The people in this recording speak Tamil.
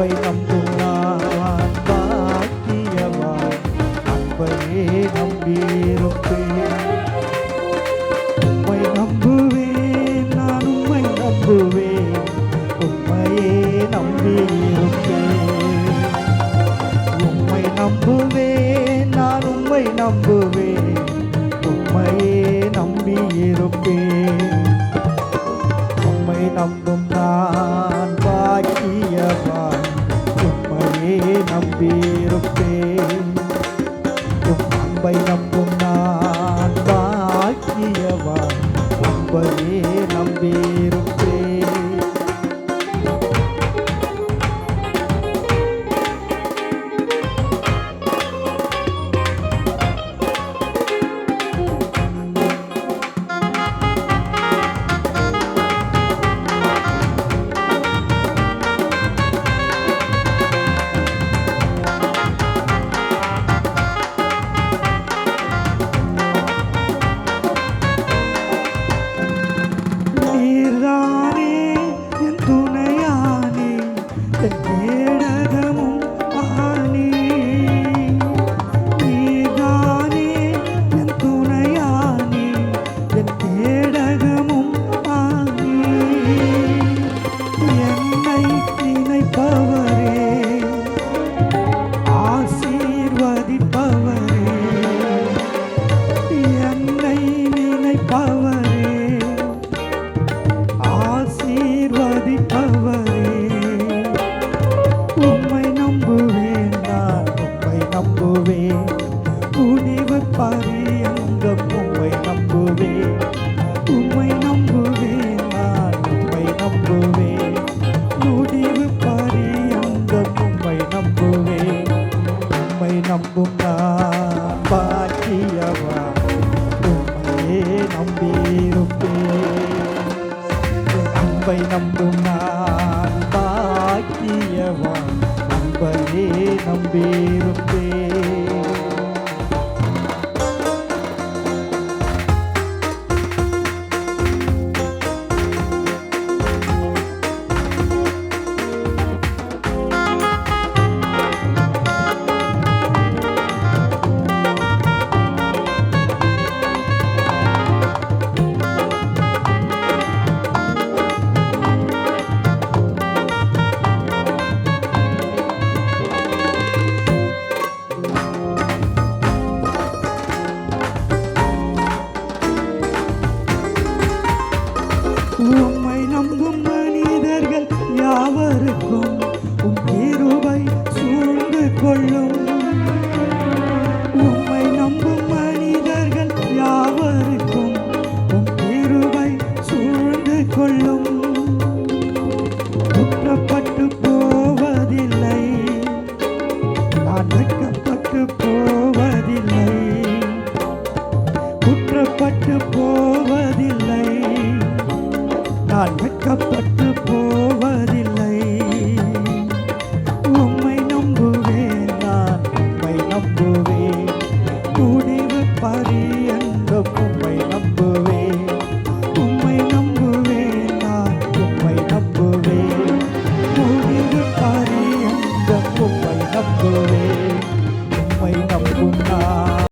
அன்பை நம்பும் நான் பாக்கியவான், அன்பையே நம்பியிருப்பேன். உம்மை நம்புவேன், நான் உம்மை நம்புவேன், உம்மையே நம்பியிருப்பேன். உம்மை நம்புவேன், நான் உம்மை நம்புவேன், உம்மையே நம்பியிருப்பேன். உம்மை நம்பும் நான் பாக்கியவான், உம்மையே நம்பியிருப்பேன். உம் அன்பை நம்பும் நான் பாக்கியவான், உம்மையே நம்பியிருப்பேன். நீர்தானே என் துணையானே, என் கேடகமும் ஆனே. நீர்தானே என் துணையானே, என் கேடகமும் ஆனே. என்னை நினைப்பவரே, ஆசீர்வதிப்பவரே, என்னை நினைப்பவரே, ஆசீர்வதிப்பவரே. உம்மை நம்புவேன், நான் உம்மை நம்புவேன், முடிவு பரியந்தம் உம்மை நம்புவேன். உம்மை நம்புவேன், நான் உம்மை நம்புவேன், முடிவு பரியந்தம் உம்மை நம்புவேன். உம்மை நம்பும் நான் பாக்கியவான், உம்மையே நம்பியிருப்பேன். அன்பை நம்பும் நான் பாக்கியவான், அன்பையே நம்பியிருப்பேன். உம்மை நம்பும் மனிதர்கள் யாவருக்கும் உம் கிருபை சூழ்ந்து கொள்ளும். உம்மை நம்பும் மனிதர்கள் யாவருக்கும் உம் கிருபை சூழ்ந்து கொள்ளும்.